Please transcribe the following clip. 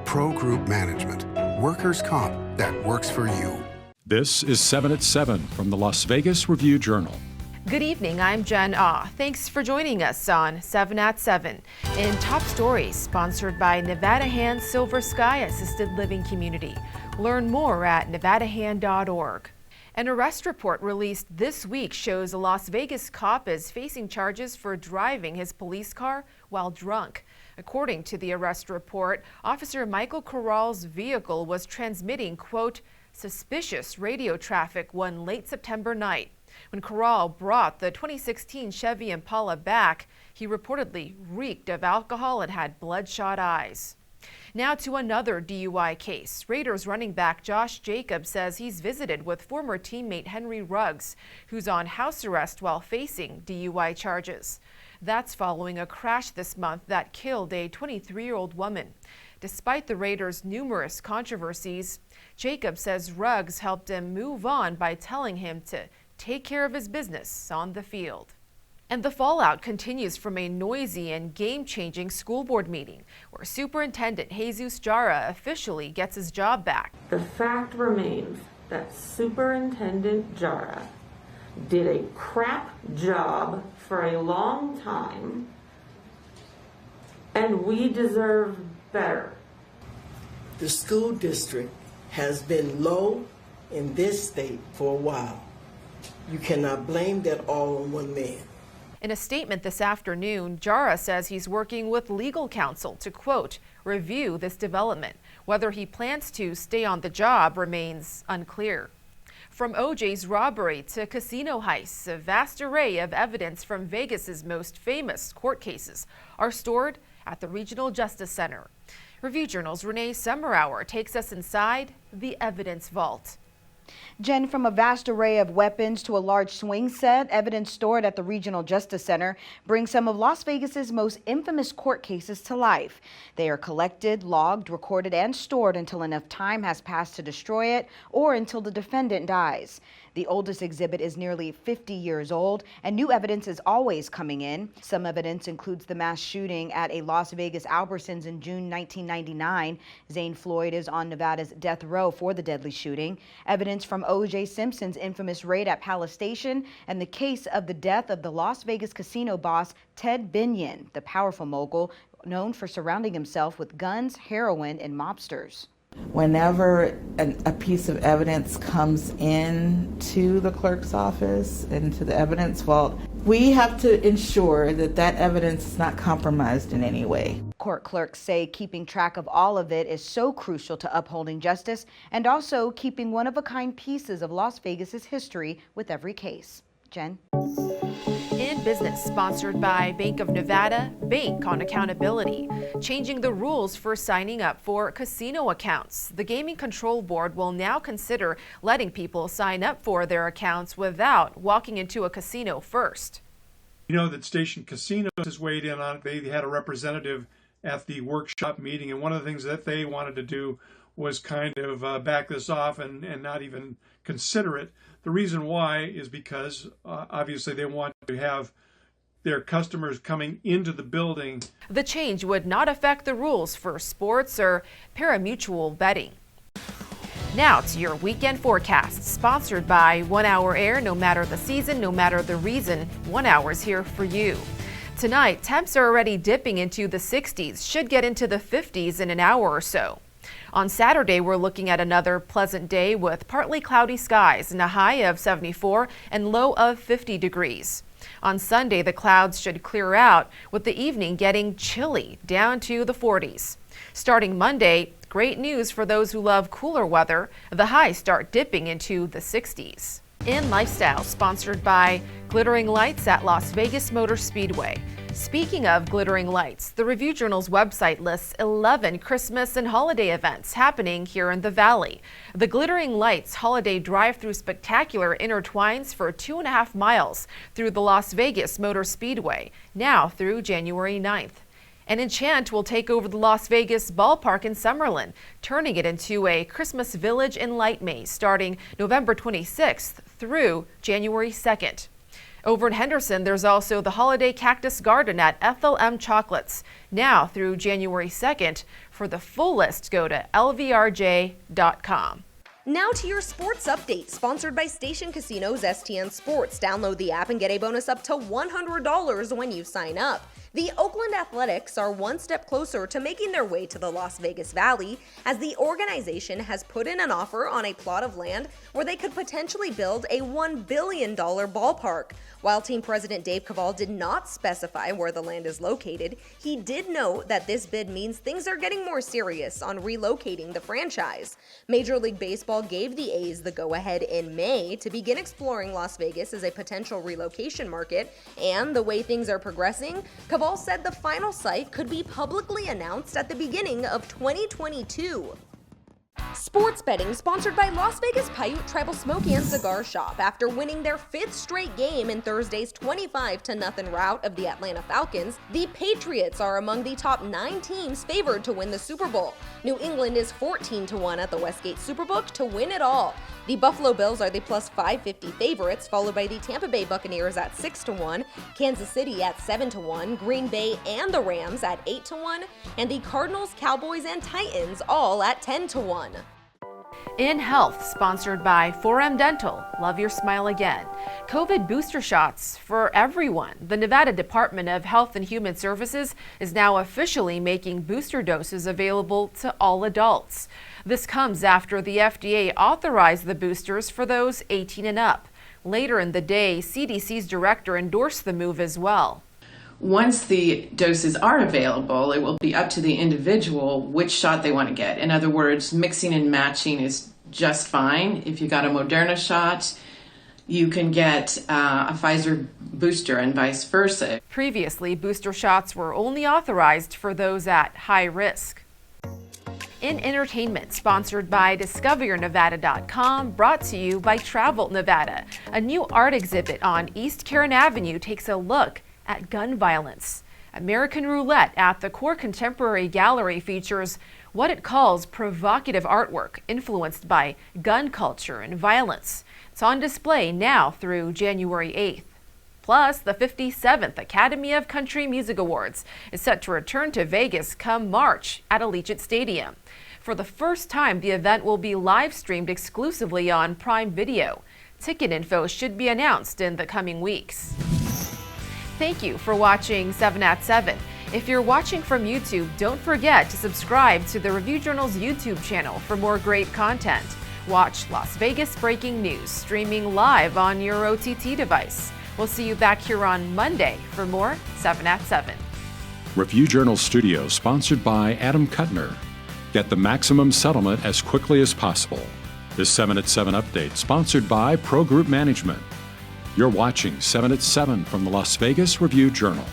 Pro Group Management. Workers' comp that works for you. This is 7 at 7 from the Las Vegas Review-Journal. Good evening, I'm Jen Ah. Thanks for joining us on 7 at 7. In Top Stories, sponsored by Nevada Hand Silver Sky Assisted Living Community. Learn more at nevadahand.org. An arrest report released this week shows a Las Vegas cop is facing charges for driving his police car while drunk. According to the arrest report, Officer Michael Corral's vehicle was transmitting, quote, suspicious radio traffic one late September night. When Corral brought the 2016 Chevy Impala back, he reportedly reeked of alcohol and had bloodshot eyes. Now to another DUI case. Raiders running back Josh Jacobs says he's visited with former teammate Henry Ruggs, who's on house arrest while facing DUI charges. That's following a crash this month that killed a 23-year-old woman. Despite the Raiders' numerous controversies, Jacobs says Ruggs helped him move on by telling him to take care of his business on the field. And the fallout continues from a noisy and game-changing school board meeting where Superintendent Jara officially gets his job back. The fact remains that Superintendent Jara did a crap job for a long time, and we deserve better. The school district has been low in this state for a while. You cannot blame that all on one man. In a statement this afternoon, Jara says he's working with legal counsel to, quote, review this development. Whether he plans to stay on the job remains unclear. From OJ's robbery to casino heists, a vast array of evidence from Vegas's most famous court cases are stored at the Regional Justice Center. Review Journal's Renee Summerhour takes us inside the evidence vault. Jen, from a vast array of weapons to a large swing set, evidence stored at the Regional Justice Center brings some of Las Vegas's most infamous court cases to life. They are collected, logged, recorded, and stored until enough time has passed to destroy it or until the defendant dies. The oldest exhibit is nearly 50 years old, and new evidence is always coming in. Some evidence includes the mass shooting at a Las Vegas Albertsons in June 1999. Zane Floyd is on Nevada's death row for the deadly shooting. Evidence from O.J. Simpson's infamous raid at Palace Station, and the case of the death of the Las Vegas casino boss Ted Binion, the powerful mogul known for surrounding himself with guns, heroin, and mobsters. Whenever a piece of evidence comes in to the clerk's office, into the evidence vault, we have to ensure that that evidence is not compromised in any way. Court clerks say keeping track of all of it is so crucial to upholding justice and also keeping one-of-a-kind pieces of Las Vegas's history with every case. Jen? In Business, sponsored by Bank of Nevada, Bank on Accountability. Changing the rules for signing up for casino accounts. The Gaming Control Board will now consider letting people sign up for their accounts without walking into a casino first. You know that Station Casinos has weighed in on it. They had a representative at the workshop meeting, and one of the things that they wanted to do was kind of back this off and not even consider it. The reason why is because obviously they want to have their customers coming into the building. The change would not affect the rules for sports or pari-mutuel betting. Now to your weekend forecast, sponsored by 1 Hour Air. No matter the season, no matter the reason, 1 Hour's here for you. Tonight, temps are already dipping into the 60s, should get into the 50s in an hour or so. On Saturday, we're looking at another pleasant day with partly cloudy skies and a high of 74 and low of 50 degrees. On Sunday, the clouds should clear out, with the evening getting chilly down to the 40s. Starting Monday, great news for those who love cooler weather. The highs start dipping into the 60s. In Lifestyle, sponsored by Glittering Lights at Las Vegas Motor Speedway. Speaking of glittering lights, the Review Journal's website lists 11 Christmas and holiday events happening here in the Valley. The Glittering Lights Holiday Drive-Thru Spectacular intertwines for 2.5 miles through the Las Vegas Motor Speedway, now through January 9th. And Enchant will take over the Las Vegas ballpark in Summerlin, turning it into a Christmas village and light maze starting November 26th through January 2nd. Over in Henderson, there's also the Holiday Cactus Garden at FLM Chocolates, now through January 2nd. For the full list, go to lvrj.com. Now to your sports update, sponsored by Station Casinos STN Sports. Download the app and get a bonus up to $100 when you sign up. The Oakland Athletics are one step closer to making their way to the Las Vegas Valley, as the organization has put in an offer on a plot of land where they could potentially build a $1 billion ballpark. While team president Dave Cavall did not specify where the land is located, he did note that this bid means things are getting more serious on relocating the franchise. Major League Baseball gave the A's the go-ahead in May to begin exploring Las Vegas as a potential relocation market, and the way things are progressing, Cavall said the final site could be publicly announced at the beginning of 2022. Sports betting sponsored by Las Vegas Paiute Tribal Smoke and Cigar Shop. After winning their 5th straight game in Thursday's 25-0 rout of the Atlanta Falcons, the Patriots are among the top 9 teams favored to win the Super Bowl. New England is 14-1 at the Westgate Superbook to win it all. The Buffalo Bills are the plus 550 favorites, followed by the Tampa Bay Buccaneers at 6-1, Kansas City at 7-1, Green Bay and the Rams at 8-1, and the Cardinals, Cowboys, and Titans all at 10-1. In Health, sponsored by 4M Dental. Love your smile again. COVID booster shots for everyone. The Nevada Department of Health and Human Services is now officially making booster doses available to all adults. This comes after the FDA authorized the boosters for those 18 and up. Later in the day, CDC's director endorsed the move as well. Once the doses are available, it will be up to the individual which shot they want to get. In other words, mixing and matching is just fine. If you got a Moderna shot, you can get a Pfizer booster and vice versa. Previously, booster shots were only authorized for those at high risk. In entertainment, sponsored by DiscoverYourNevada.com, brought to you by Travel Nevada. A new art exhibit on East Caron Avenue takes a look at gun violence. American Roulette at the Core Contemporary Gallery features what it calls provocative artwork influenced by gun culture and violence. It's on display now through January 8th. Plus, the 57th Academy of Country Music Awards is set to return to Vegas come March at Allegiant Stadium. For the first time, the event will be live streamed exclusively on Prime Video. Ticket info should be announced in the coming weeks. Thank you for watching 7 at 7. If you're watching from YouTube, don't forget to subscribe to the Review Journal's YouTube channel for more great content. Watch Las Vegas Breaking News streaming live on your OTT device. We'll see you back here on Monday for more 7 at 7. Review Journal Studio, sponsored by Adam Kuttner. Get the maximum settlement as quickly as possible. This 7 at 7 update, sponsored by Pro Group Management. You're watching 7 at 7 from the Las Vegas Review Journal.